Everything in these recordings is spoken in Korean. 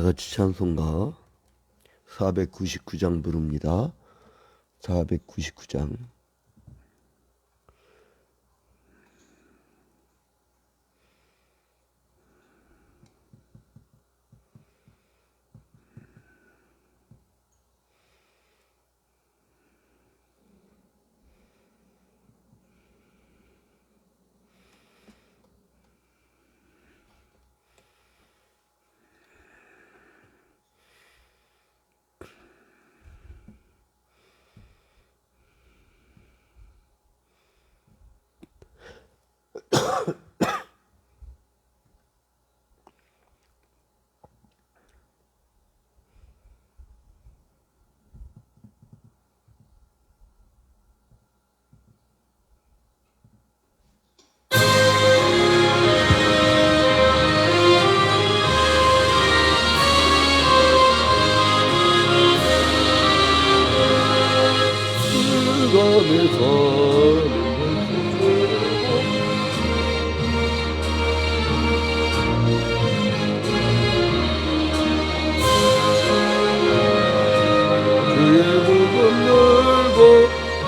다같이 찬송가 499장 부릅니다. 499장. 그의 복음 넓고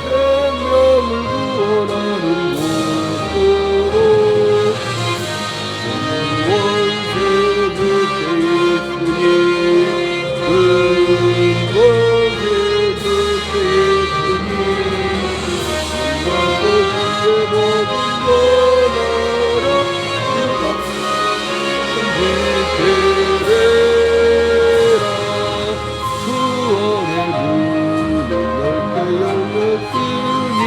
생명을 구원하는 곳으로 원세 그때 있으니 원세 그때 있으니 그의 복음 전하라 선지케레라 구원의 문을 넓게 열렸으니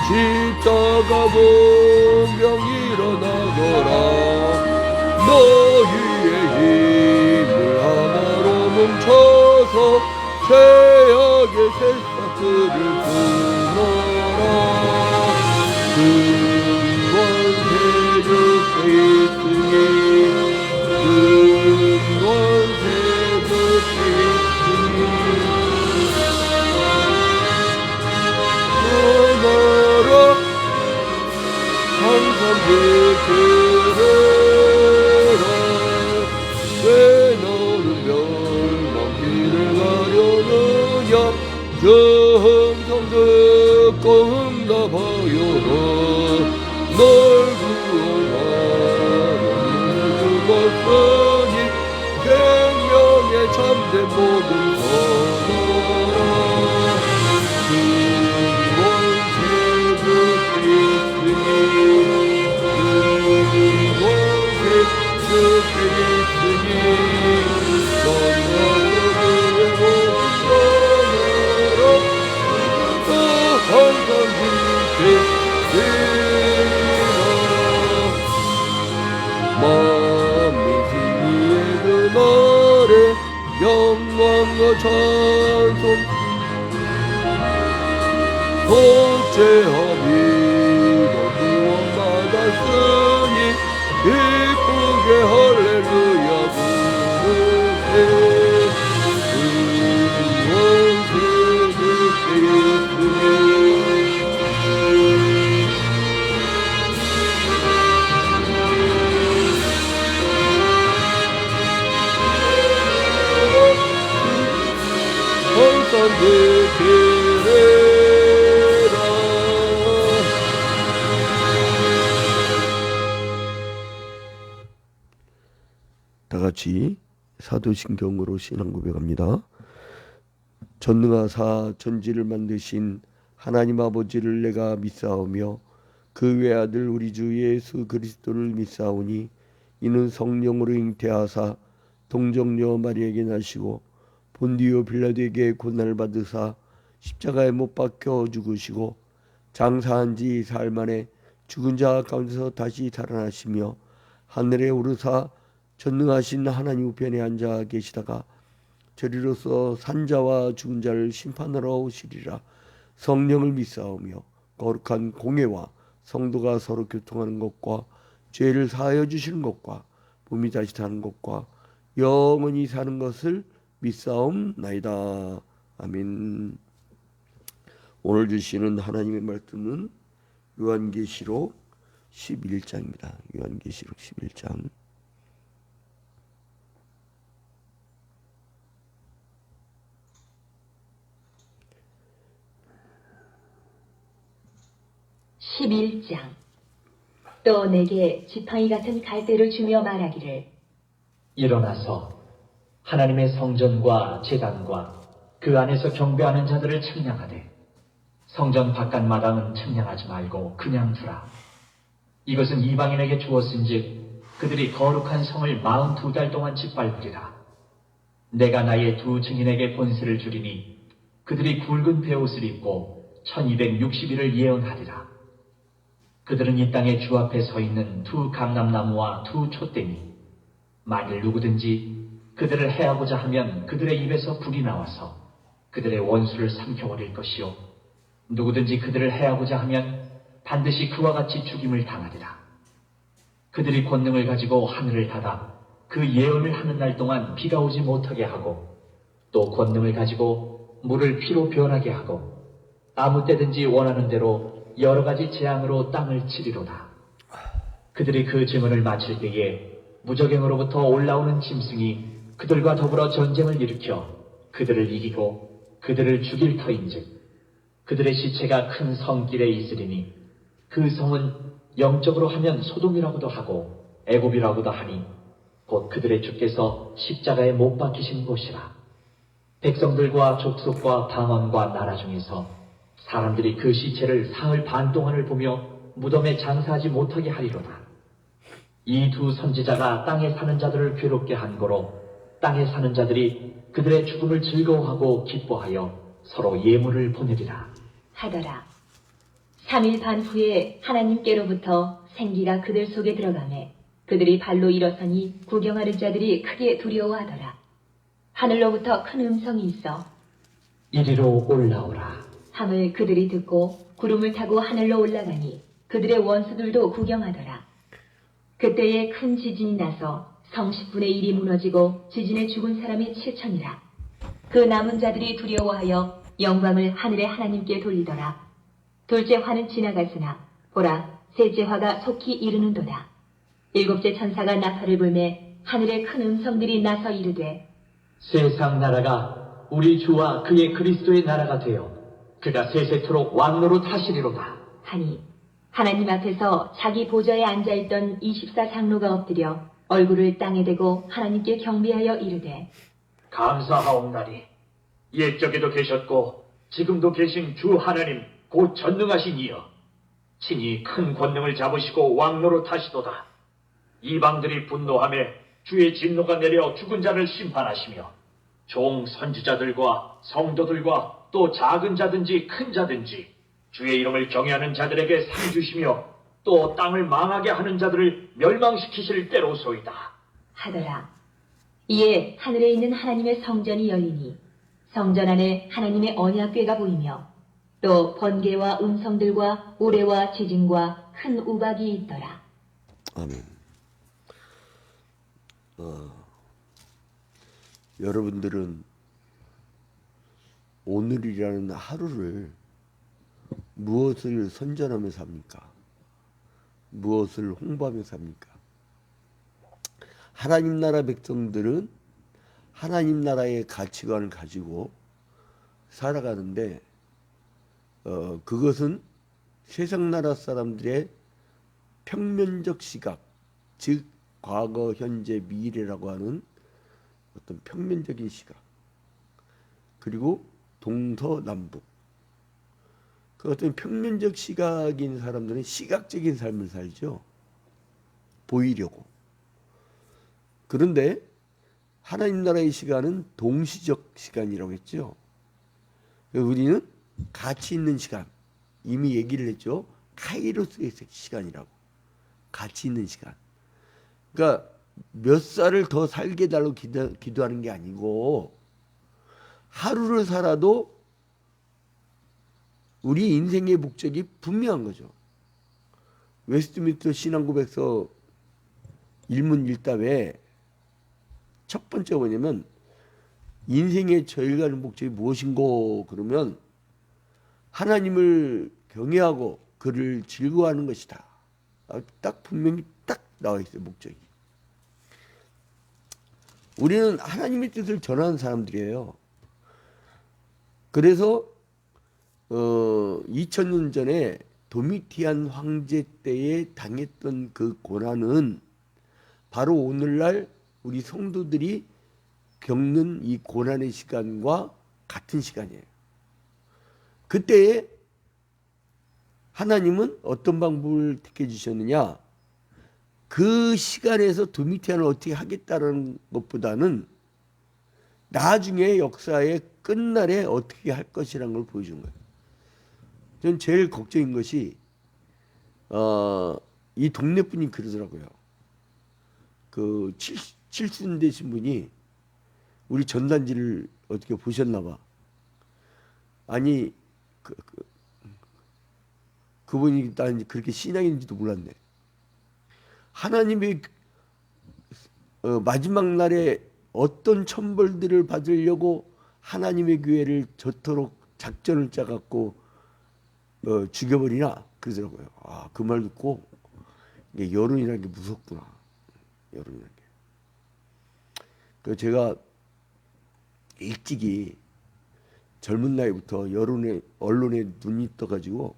십자가 본병 일어나거라 너희의 힘을 하나로 뭉쳐서 죄악의 새싹들을 끊어라 근원 세력에 있으니 근원 세력에 있으니 끊어라 항상 지키라 왜 너는 멸망길을 가려느냐 정성 듣고 응답하여라 널 구원하는 죽었으니 생명의 참된 복음 전하라 근원세 그때 있으니 근원세 그때 있으니 전하라 그의 복음 전하라 또 항상 지키리라 만민 승리의 그날에 영광과 찬송 복제함이 너 구원받았으니 기쁘게 할렐루야 부르세 원세 그때 있으니 항상 지키리라 다같이 사도신경으로 신앙 고백합니다. 전능하사 전지를 만드신 하나님 아버지를 내가 믿사오며 그 외아들 우리 주 예수 그리스도를 믿사오니 이는 성령으로 잉태하사 동정녀 마리에게 나시고 본디오 빌라도에게 고난을 받으사 십자가에 못 박혀 죽으시고 장사한 지 사흘 만에 죽은 자 가운데서 다시 살아나시며 하늘에 오르사 전능하신 하나님 우편에 앉아 계시다가 저리로서 산자와 죽은 자를 심판하러 오시리라. 성령을 믿사오며 거룩한 공회와 성도가 서로 교통하는 것과 죄를 사하여 주시는 것과 몸이 다시 사는 것과 영원히 사는 것을 믿사옵나이다. 아멘. 오늘 주시는 하나님의 말씀은 요한계시록 11장입니다. 요한계시록 11장 11장. 또 내게 지팡이 같은 갈대를 주며 말하기를 일어나서 하나님의 성전과 제단과 그 안에서 경배하는 자들을 측량하되 성전 바깥 마당은 측량하지 말고 그냥 두라. 이것은 이방인에게 주었은즉 그들이 거룩한 성을 42달 동안 짓밟으리라. 내가 나의 두 증인에게 권세를 주리니 그들이 굵은 베옷을 입고 1260일을 예언하리라. 그들은 이 땅에 주 앞에 서 있는 두 감람나무와 두 촛대니 만일 누구든지 그들을 해하고자 하면 그들의 입에서 불이 나와서 그들의 원수를 삼켜버릴 것이요 누구든지 그들을 해하고자 하면 반드시 그와 같이 죽임을 당하리라. 그들이 권능을 가지고 하늘을 닫아 그 예언을 하는 날 동안 비가 오지 못하게 하고 또 권능을 가지고 물을 피로 변하게 하고 아무 때든지 원하는 대로 여러 가지 재앙으로 땅을 치리로다. 그들이 그 증언을 마칠 때에 무적행으로부터 올라오는 짐승이 그들과 더불어 전쟁을 일으켜 그들을 이기고 그들을 죽일 터인즉 그들의 시체가 큰 성길에 있으리니 그 성은 영적으로 하면 소돔이라고도 하고 애굽이라고도 하니 곧 그들의 주께서 십자가에 못 박히신 곳이라. 백성들과 족속과 방언과 나라 중에서 사람들이 그 시체를 사흘 반 동안을 보며 무덤에 장사하지 못하게 하리로다. 이 두 선지자가 땅에 사는 자들을 괴롭게 한 거로 땅에 사는 자들이 그들의 죽음을 즐거워하고 기뻐하여 서로 예물을 보내리라 하더라. 3일 반 후에 하나님께로부터 생기가 그들 속에 들어가매 그들이 발로 일어서니 구경하는 자들이 크게 두려워하더라. 하늘로부터 큰 음성이 있어 이리로 올라오라. 함을 그들이 듣고 구름을 타고 하늘로 올라가니 그들의 원수들도 구경하더라. 그때에 큰 지진이 나서 성 10분의 1이 무너지고 지진에 죽은 사람이 7천이라. 그 남은 자들이 두려워하여 영광을 하늘의 하나님께 돌리더라. 둘째 화는 지나갔으나 보라 셋째 화가 속히 이르는도다. 일곱째 천사가 나팔을 불매 하늘에 큰 음성들이 나서 이르되 세상 나라가 우리 주와 그의 그리스도의 나라가 되어 그가 세세토록 왕노로 타시리로다. 하니 하나님 앞에서 자기 보좌에 앉아있던 24장로가 엎드려 얼굴을 땅에 대고 하나님께 경배하여 이르되 감사하옵나니 옛적에도 계셨고 지금도 계신 주 하나님 곧 전능하신 이여 친히 큰 권능을 잡으시고 왕노로 타시도다. 이방들이 분노하며 주의 진노가 내려 죽은 자를 심판하시며 종 선지자들과 성도들과 또 작은 자든지 큰 자든지 주의 이름을 경외하는 자들에게 상 주시며 또 땅을 망하게 하는 자들을 멸망시키실 때로소이다. 하더라. 이에 하늘에 있는 하나님의 성전이 열리니 성전 안에 하나님의 언약궤가 보이며 또 번개와 음성들과 우레와 지진과 큰 우박이 있더라. 아멘. 여러분들은 오늘이라는 하루를 무엇을 선전하며 삽니까? 무엇을 홍보하며 삽니까? 하나님 나라 백성들은 하나님 나라의 가치관을 가지고 살아가는데 그것은 세상 나라 사람들의 평면적 시각, 즉 과거, 현재, 미래라고 하는 어떤 평면적인 시각, 그리고 동서남북, 그 어떤 평면적 시각인 사람들은 시각적인 삶을 살죠. 보이려고. 그런데 하나님 나라의 시간은 동시적 시간이라고 했죠. 우리는 가치 있는 시간, 이미 얘기를 했죠. 카이로스의 시간이라고. 가치 있는 시간. 그러니까 몇 살을 더 살게 해달라고 기도하는 게 아니고 하루를 살아도 우리 인생의 목적이 분명한 거죠. 웨스트민스터 신앙고백서 1문 1답에 첫 번째가 뭐냐면 인생의 저희가는 목적이 무엇인고 그러면 하나님을 경외하고 그를 즐거워하는 것이다. 딱 분명히 딱 나와 있어요. 목적이. 우리는 하나님의 뜻을 전하는 사람들이에요. 그래서 2000년 전에 도미티안 황제 때에 당했던 그 고난은 바로 오늘날 우리 성도들이 겪는 이 고난의 시간과 같은 시간이에요. 그때에 하나님은 어떤 방법을 택해 주셨느냐? 그 시간에서 도미티안을 어떻게 하겠다는 것보다는 나중에 역사의 끝날에 어떻게 할 것이라는 걸 보여준 거예요. 전 제일 걱정인 것이 이 동네 분이 그러더라고요. 그 칠순 되신 분이 우리 전단지를 어떻게 보셨나 봐. 아니 그분이 난 그렇게 신앙인지도 몰랐네. 하나님의 마지막 날에 어떤 천벌들을 받으려고 하나님의 교회를 저토록 작전을 짜갖고 죽여버리나 그러더라고요. 그 말 듣고 이게 여론이라는 게 무섭구나. 여론이라는 게. 그 제가 일찍이 젊은 나이부터 언론에 눈이 떠가지고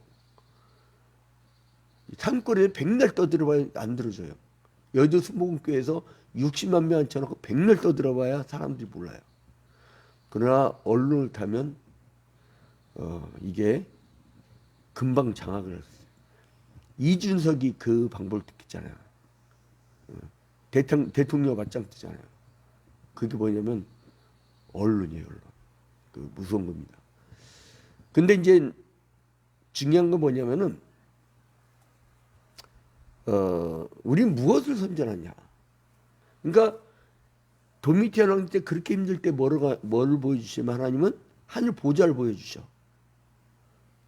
산골에 백날 떠들어봐야 안 들어줘요. 여주 순복음교회에서 60만 명 앉혀놓고 백날 떠들어봐야 사람들이 몰라요. 그러나 언론을 타면 이게 금방 장악을 했어요. 이준석이 그 방법을 택했잖아요. 대통령 맞짱 뜨잖아요. 그게 뭐냐면 언론이에요, 언론. 그 무서운 겁니다. 근데 이제 중요한 건 뭐냐면은 우린 무엇을 선전하냐. 그러니까 도미티안 왕 때 그렇게 힘들 때 뭐를 보여주시면 하나님은 하늘 보좌를 보여주셔.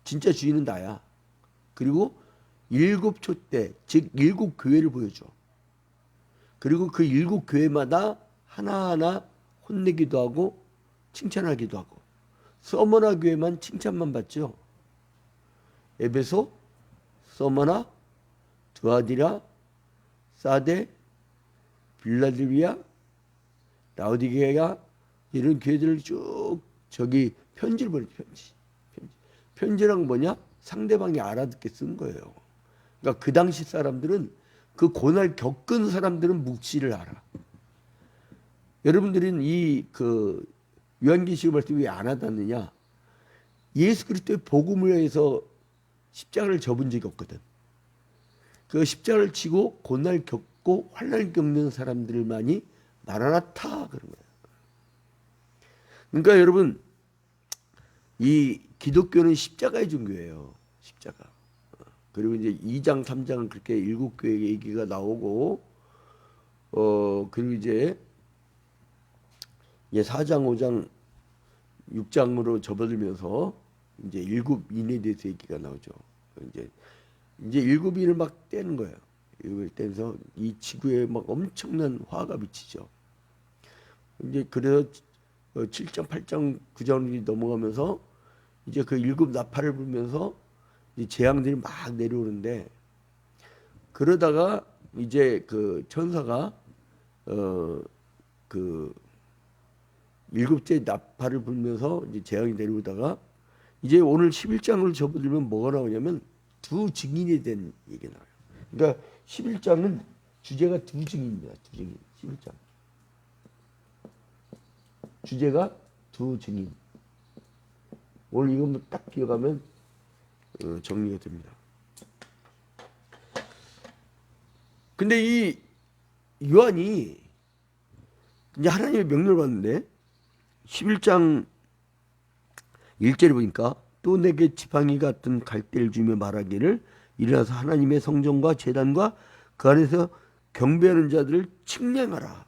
진짜 주인은 나야. 그리고 7촛대, 즉 7교회를 보여줘. 그리고 그 7교회마다 하나하나 혼내기도 하고 칭찬하기도 하고. 서머나 교회만 칭찬만 받죠. 에베소, 서머나, 두아디라, 사데, 빌라델비아, 라오디게아 이런 교회들을 쭉 저기 편지를 보내죠. 편지란 뭐냐? 상대방이 알아듣게 쓴 거예요. 그러니까 그 당시 사람들은 그 고날 겪은 사람들은 묵시를 알아. 여러분들은 이 그 요한계시록 말씀 왜 안 와닿느냐? 예수 그리스도의 복음을 위해서 십자가를 접은 적이 없거든. 그 십자가를 지고 고날 겪고 환난을 겪는 사람들만이 마라나타 그런 거예요. 그러니까 여러분 이 기독교는 십자가의 종교예요. 십자가. 그리고 이제 2장 3장은 그렇게 7교회 얘기가 나오고 그리고 이제 4장 5장 6장으로 접어들면서 이제 7인에 대해서 얘기가 나오죠. 이제 7인을 막 떼는 거예요. 이걸 떼면서 이 지구에 막 엄청난 화가 미치죠. 이제 그래서 7장, 8장, 9장이 넘어가면서 이제 그 7 나팔을 불면서 이제 재앙들이 막 내려오는데 그러다가 이제 그 천사가 그 7째 나팔을 불면서 이제 재앙이 내려오다가 이제 오늘 11장을 접어들면 뭐가 나오냐면 두 증인에 대한 얘기가 나와요. 그러니까 11장은 주제가 두 증인입니다. 두 증인. 11장. 주제가 두 증인. 오늘 이것만 딱 기억하면 정리가 됩니다. 근데 이 요한이 이제 하나님의 명령을 받는데 11장 1절에 보니까 또 내게 지팡이 같은 갈대를 주며 말하기를 일어나서 하나님의 성전과 제단과 그 안에서 경배하는 자들을 측량하라.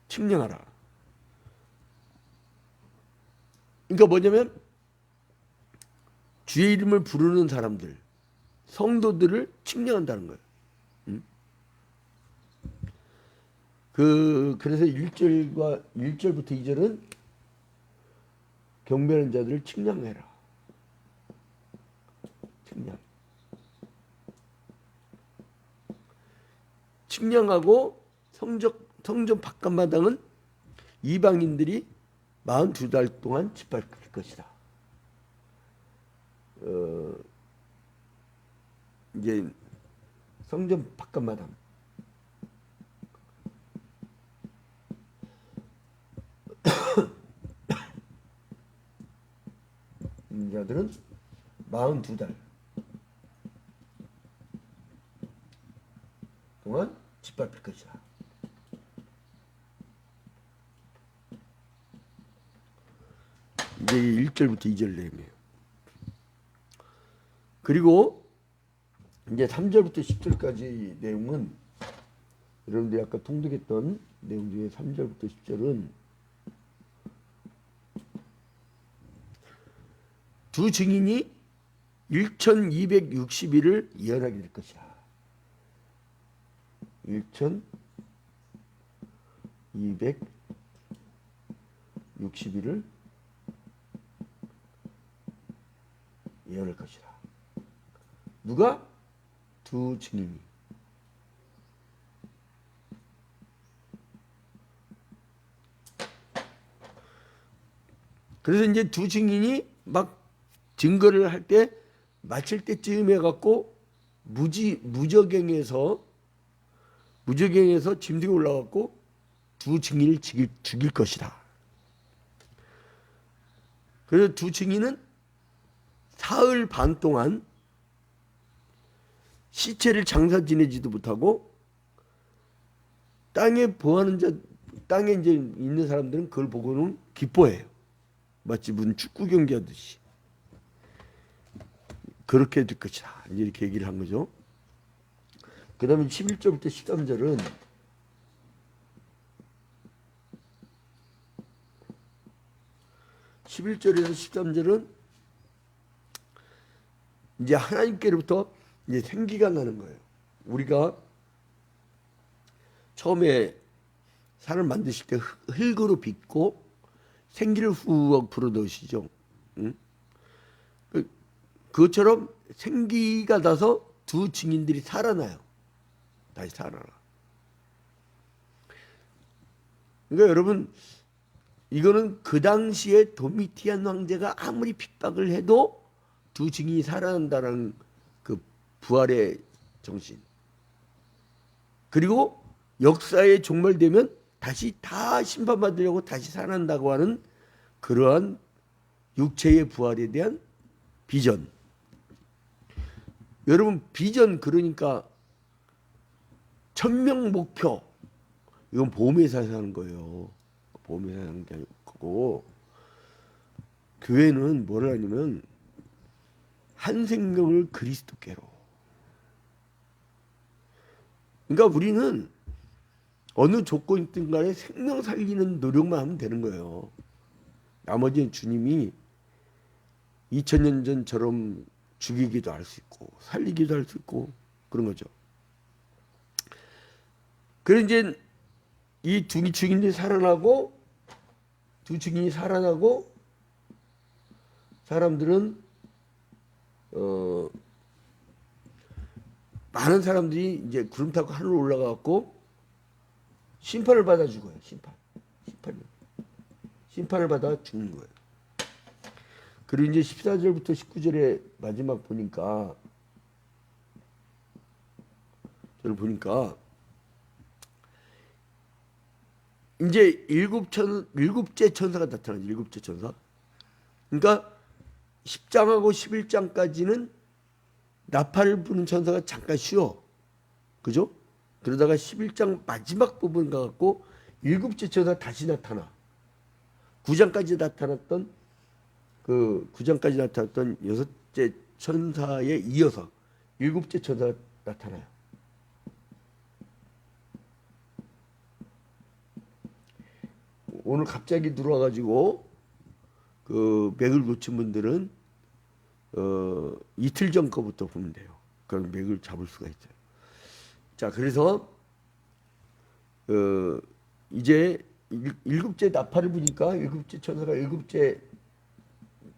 측량하라. 그러니까 뭐냐면 주의 이름을 부르는 사람들, 성도들을 측량한다는 거예요. 그래서 1절부터 2절은 경배하는 자들을 측량해라. 측량하고 성전 바깥마당은 이방인들이 42달 동안 짓밟힐 것이다. 이제 성전 바깥마당 자들은 42달 동안 짓밟힐 것이다. 이제 1절부터 2절 내용이에요. 그리고 이제 3절부터 10절까지 내용은 여러분들이 아까 통독했던 내용 중에 3절부터 10절은 두 증인이 1260일을 예언하게 될 것이다. 1260일을 예언할 것이다. 누가? 두 증인이. 그래서 이제 두 증인이 막 증거를 할 때 마칠 때쯤 해갖고 무저갱에서 짐승이 올라갔고 두 증인을 죽일 것이다. 그래서 두 증인은 사흘 반 동안 시체를 장사 지내지도 못하고 땅에 이제 있는 사람들은 그걸 보고는 기뻐해요. 마치 무슨 축구 경기 하듯이. 그렇게 될 것이다. 이렇게 얘기를 한 거죠. 그 다음에 11절부터 13절은 이제 하나님께로부터 이제 생기가 나는 거예요. 우리가 처음에 산을 만드실 때 흙으로 빚고 생기를 후억 불어넣으시죠. 응? 그것처럼 생기가 나서 두 증인들이 살아나요. 다시 살아나. 그러니까 여러분, 이거는 그 당시에 도미티안 황제가 아무리 핍박을 해도 두 증인이 살아난다는 그 부활의 정신. 그리고 역사의 종말되면 다시 다 심판받으려고 다시 살아난다고 하는 그러한 육체의 부활에 대한 비전. 여러분, 비전 그러니까 천명 목표. 이건 보험회사에서 하는 거예요. 보험회사에서 하는 게 아니고, 교회는 뭐를 하냐면 한 생명을 그리스도께로. 그러니까 우리는 어느 조건이든 간에 생명 살리는 노력만 하면 되는 거예요. 나머지는 주님이 2000년 전처럼 죽이기도 할 수 있고 살리기도 할 수 있고 그런 거죠. 그래서 이제 이 두 증인이 살아나고 사람들은 많은 사람들이 이제 구름 타고 하늘로 올라가고 심판을 받아 죽어요. 심판을 받아 죽는 거예요. 그리고 이제 14절부터 19절의 마지막 보니까 이제 일곱째 천사가 나타나죠. 일곱째 천사. 그러니까 10장하고 11장까지는 나팔을 부는 천사가 잠깐 쉬어. 그죠? 그러다가 11장 마지막 부분 가갖고 일곱째 천사 다시 나타나. 9장까지 나타났던 여섯째 천사에 이어서 일곱째 천사가 나타나요. 오늘 갑자기 들어와가지고 그 맥을 놓친 분들은 이틀 전 거부터 보면 돼요. 그럼 맥을 잡을 수가 있어요. 자, 그래서 이제 일곱째 나팔을 부니까 일곱째 천사가 일곱째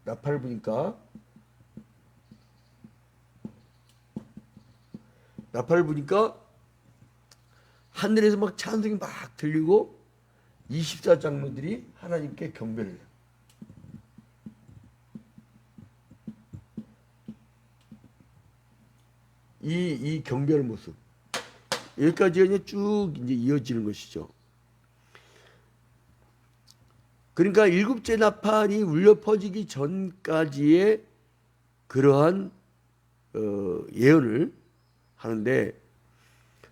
나팔을 부니까 하늘에서 막 찬송이 막 들리고 24장로들이 하나님께 경배를 해요. 이 경배하는 모습. 여기까지가 이제 쭉 이제 이어지는 것이죠. 그러니까 일곱째 나팔이 울려 퍼지기 전까지의 그러한 예언을 하는데,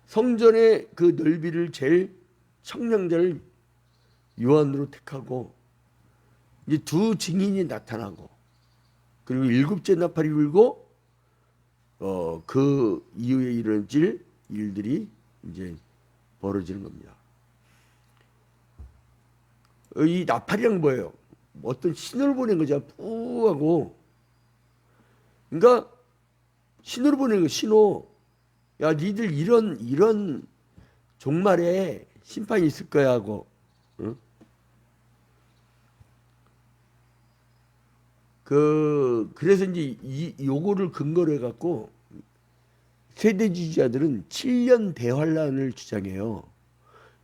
성전의 그 넓이를 제일 청량자를 요한으로 택하고, 이제 두 증인이 나타나고, 그리고 일곱째 나팔이 울고 그 이후에 일어질 일들이 이제 벌어지는 겁니다. 이 나팔이란 뭐예요? 어떤 신호를 보낸 거죠. 뿌하고. 그러니까 신호를 보내는 거, 신호. 야, 니들 이런 종말에 심판이 있을 거야 하고. 응? 그래서 이제 요거를 근거로 해갖고 세대주의자들은 7년 대환란을 주장해요.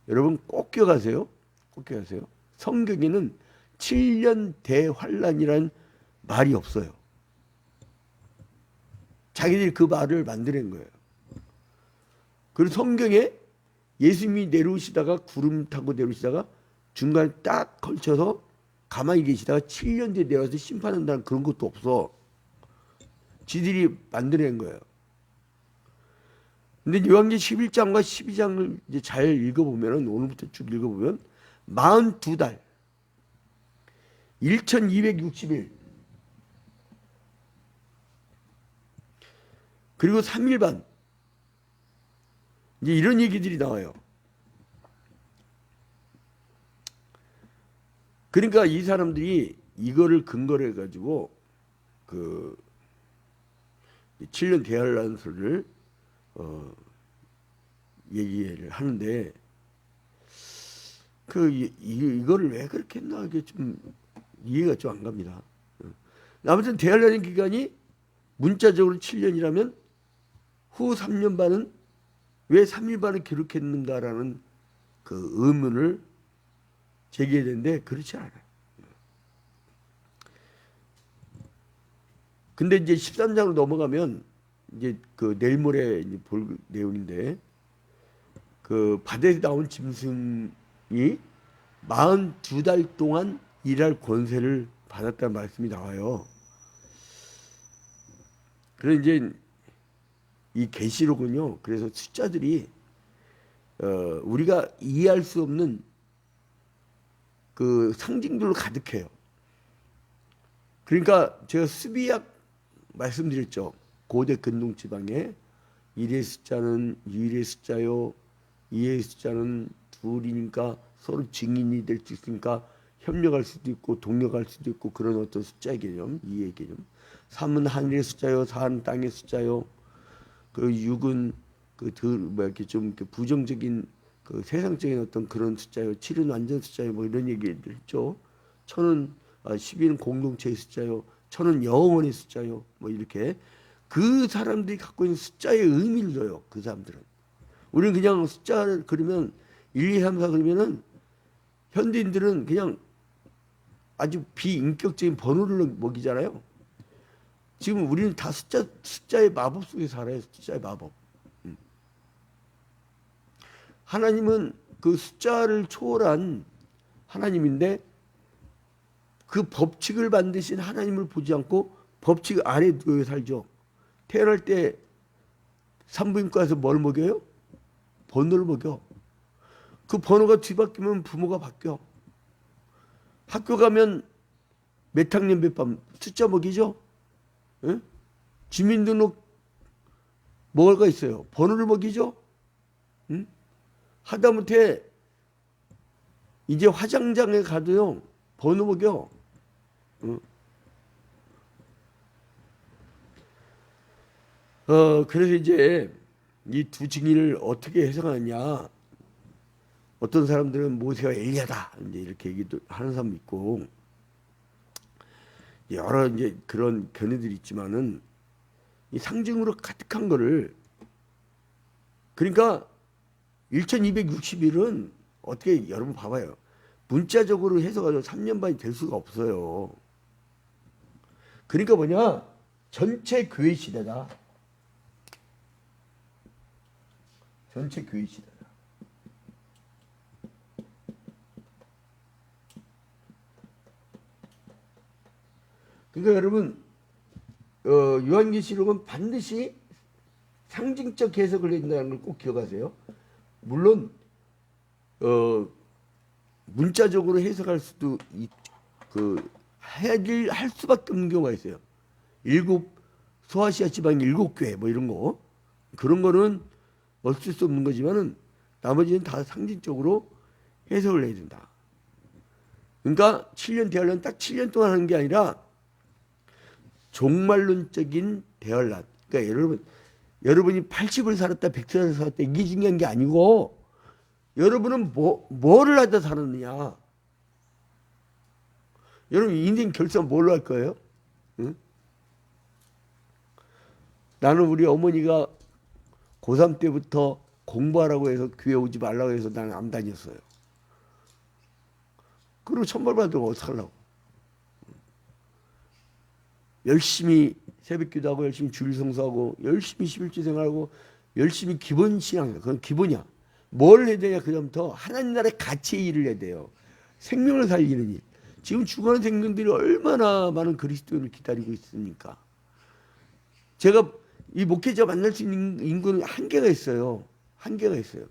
여러분 꼭 기억하세요. 꼭 기억하세요. 성경에는 7년 대환란이란 말이 없어요. 자기들이 그 말을 만들어낸 거예요. 그리고 성경에 예수님이 내려오시다가 구름 타고 내려오시다가 중간에 딱 걸쳐서 가만히 계시다가 7년 뒤에 내려와서 심판한다는 그런 것도 없어. 지들이 만들어낸 거예요. 근데 요한계시록 11장과 12장을 이제 잘 읽어보면, 오늘부터 쭉 읽어보면 42달 1260일 그리고 3일 반, 이제 이런 얘기들이 나와요. 그러니까 이 사람들이 이거를 근거로 해가지고 그 7년 대환란 소리를 얘기를 하는데, 이거를 왜 그렇게 했나, 이게 좀 이해가 좀 안 갑니다. 아무튼 대환란 기간이 문자적으로 7년이라면 후 3년 반은 왜 3일 반을 기록했는가라는 그 의문을 제기해야 되는데 그렇지 않아요. 근데 이제 13장으로 넘어가면 이제 그 내일 모레 이제 볼 내용인데, 그 바다에서 나온 짐승이 42달 동안 일할 권세를 받았다는 말씀이 나와요. 그래서 이제 이 계시록은요, 그래서 숫자들이 우리가 이해할 수 없는 그 상징들로 가득해요. 그러니까 제가 수비약 말씀드렸죠. 고대 근동 지방에 1의 숫자는 유일의 숫자요, 2의 숫자는 둘이니까 서로 증인이 될 수 있으니까 협력할 수도 있고 동력할 수도 있고, 그런 어떤 숫자의 개념, 2의 개념. 3은 하늘의 숫자요, 4는 땅의 숫자요, 그 6은 이렇게 좀 이렇게 부정적인 그 세상적인 어떤 그런 숫자요, 7은 완전 숫자요, 뭐 이런 얘기들 있죠. 12는 공동체의 숫자요, 1000은 영원의 숫자요, 뭐 이렇게 그 사람들이 갖고 있는 숫자의 의미를 줘요. 그 사람들은. 우리는 그냥 숫자를 그리면 1, 2, 3, 4 그러면은 현대인들은 그냥 아주 비인격적인 번호를 먹이잖아요. 지금 우리는 다 숫자의 마법 속에 살아요. 숫자의 마법. 하나님은 그 숫자를 초월한 하나님인데, 그 법칙을 만드신 하나님을 보지 않고 법칙 안에 놓여 살죠. 태어날 때 산부인과에서 뭘 먹여요? 번호를 먹여. 그 번호가 뒤바뀌면 부모가 바뀌어. 학교 가면 몇 학년 몇 반 숫자 먹이죠. 예? 주민등록 뭐가 있어요? 번호를 먹이죠. 응? 하다못해 이제 화장장에 가도요, 번호 먹여. 응? 그래서 이제 이 두 증인을 어떻게 해석하느냐. 어떤 사람들은 모세가 엘리야다 이제 이렇게 얘기도 하는 사람 있고, 여러 이제 그런 견해들이 있지만은, 이 상징으로 가득한 거를, 그러니까 1260일은 어떻게, 여러분 봐봐요. 문자적으로 해석하면 3년 반이 될 수가 없어요. 그러니까 뭐냐, 전체 교회 시대다. 전체 교회 시대다. 그러니까 여러분 요한계시록은 반드시 상징적 해석을 한다는 걸 꼭 기억하세요. 물론 문자적으로 해석할 수도 할 수밖에 없는 경우가 있어요. 소아시아 지방 7교회 뭐 이런 거 그런 거는 어쩔 수 없는 거지만은 나머지는 다 상징적으로 해석을 해야 된다. 그러니까 7년 대환란 딱 7년 동안 하는 게 아니라 종말론적인 대환란. 그러니까 여러분이 80을 살았다 100살을 살았다 이게 중요한 게 아니고 여러분은 뭐를 하다 살았느냐. 여러분 인생 결산 뭘로 할 거예요? 응? 나는 우리 어머니가 고3 때부터 공부하라고 해서 교회 오지 말라고 해서 나는 안 다녔어요. 그리고 천벌 받으면 어떡하려고. 열심히 새벽기도 하고 열심히 주일 성수하고 열심히 11주 생활하고 열심히 기본 신앙, 그건 기본이야. 뭘 해야 되냐 그다음부터 하나님 나라의 가치의 일을 해야 돼요. 생명을 살리는 일. 지금 죽어가는 생명들이 얼마나 많은 그리스도인을 기다리고 있습니까? 제가 이 목회자 만날 수 있는 인구는 한계가 있어요. 한계가 있어요.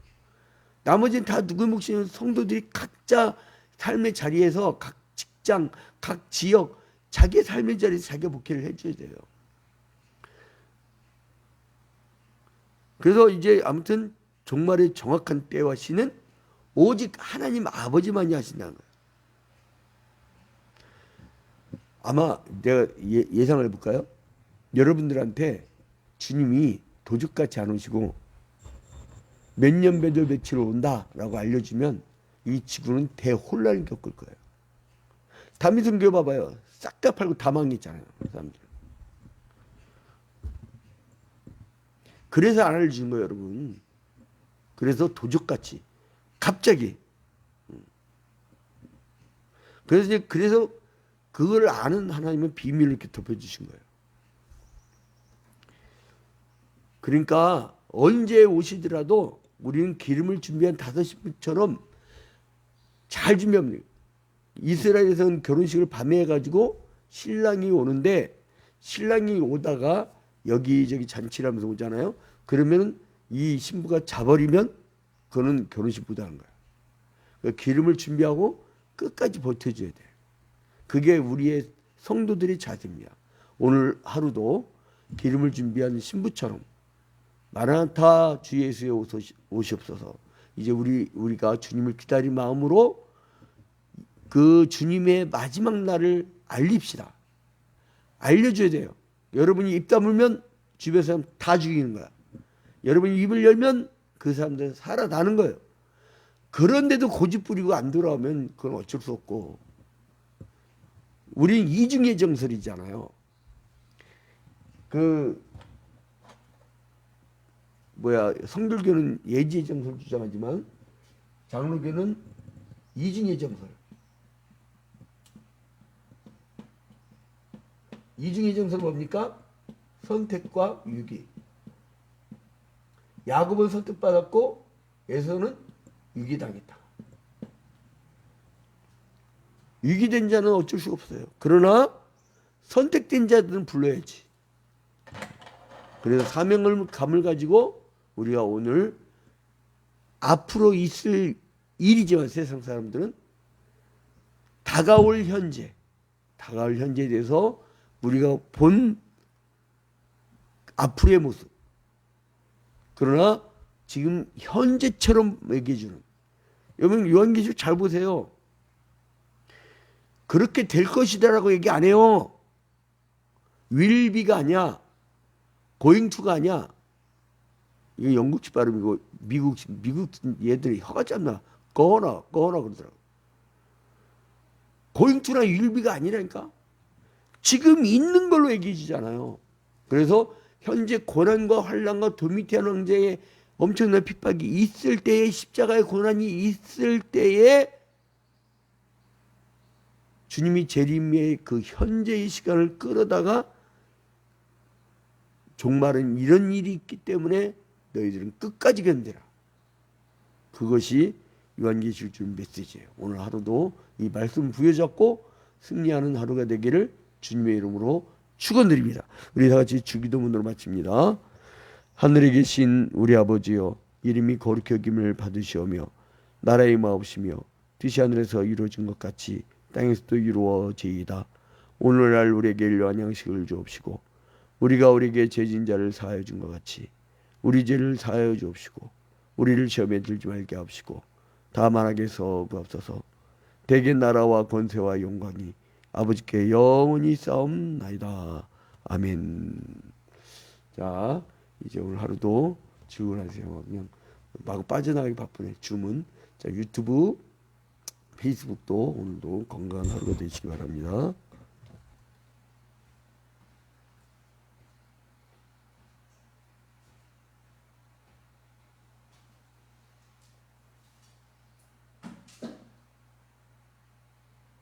나머지는 다 누구의 몫이냐면 성도들이 각자 삶의 자리에서 각 직장, 각 지역 자기의 삶의 자리에서 자기가 목회를 해줘야 돼요. 그래서 이제 아무튼 종말의 정확한 때와 시는 오직 하나님 아버지만이 하신다는 거예요. 아마 내가 예상을 해볼까요? 여러분들한테 주님이 도둑같이 안 오시고 몇 년 몇 월 며칠 온다라고 알려주면 이 지구는 대혼란을 겪을 거예요. 다미성교 봐봐요. 싹 다 팔고 다 망했잖아요. 그 사람들. 그래서 안 알려주는 거예요, 여러분. 그래서 도적같이 갑자기. 그래서 그걸 아는 하나님은 비밀을 이렇게 덮여주신 거예요. 그러니까 언제 오시더라도 우리는 기름을 준비한 5신부처럼 잘 준비하면 돼요. 이스라엘에서는 결혼식을 밤에 해가지고 신랑이 오는데 신랑이 오다가 여기저기 잔치를 하면서 오잖아요. 그러면 이 신부가 자버리면 그거는 결혼식 못하는 거야. 그러니까 기름을 준비하고 끝까지 버텨줘야 돼. 그게 우리의 성도들의 자세입니다. 오늘 하루도 기름을 준비한 신부처럼 마라나타 주 예수의 오시옵소서. 이제 우리가 주님을 기다린 마음으로 그 주님의 마지막 날을 알립시다. 알려줘야 돼요. 여러분이 입 다물면 주변 사람 다 죽이는 거야. 여러분이 입을 열면 그 사람들은 살아나는 거예요. 그런데도 고집 부리고 안 돌아오면 그건 어쩔 수 없고. 우리는 이중의 정설이잖아요. 성결교는 예지의 정설을 주장하지만 장로교는 이중의 정설. 이중의 정설은 뭡니까? 선택과 유기. 야곱은 선택받았고 에서는 유기당했다. 유기된 자는 어쩔 수 없어요. 그러나 선택된 자들은 불러야지. 그래서 사명감을 가지고 우리가 오늘 앞으로 있을 일이지만 세상 사람들은 다가올 현재에 대해서 우리가 본 앞으로의 모습, 그러나 지금 현재처럼 얘기해주는. 여러분 요한계시록 잘 보세요. 그렇게 될 것이다라고 얘기 안 해요. will be가 아니야. going to가 아니야. 이거 영국식 발음이고 미국 얘들이 혀가 짧나. gonna 그러더라고. going to나 will be가 아니라니까. 지금 있는 걸로 얘기해 주잖아요. 그래서 현재 고난과 환난과 도미티안 왕제의 엄청난 핍박이 있을 때에, 십자가의 고난이 있을 때에 주님이 재림의 그 현재의 시간을 끌어다가 종말은 이런 일이 있기 때문에 너희들은 끝까지 견디라. 그것이 요한계시록 메시지예요. 오늘 하루도 이 말씀 부여잡고 승리하는 하루가 되기를 주님의 이름으로 축원드립니다. 우리 다 같이 주기도문으로 마칩니다. 하늘에 계신 우리 아버지여, 이름이 거룩히 여김을 받으시오며 나라의 마옵시며 뜻이 하늘에서 이루어진 것 같이 땅에서도 이루어지이다. 오늘날 우리에게 일용할 양식을 주옵시고 우리가 우리에게 죄진 자를 사하여 준 것 같이 우리 죄를 사하여 주옵시고 우리를 시험에 들지 말게 하옵시고 다만 악에서 구하옵소서. 대개 나라와 권세와 영광이 아버지께 영원히 싸움나이다. 아멘. 자, 이제 오늘 하루도 즐거운하세요. 그냥 막 빠져나가기 바쁘네. 주문. 자, 유튜브, 페이스북도 오늘도 건강한 하루가 되시기 바랍니다.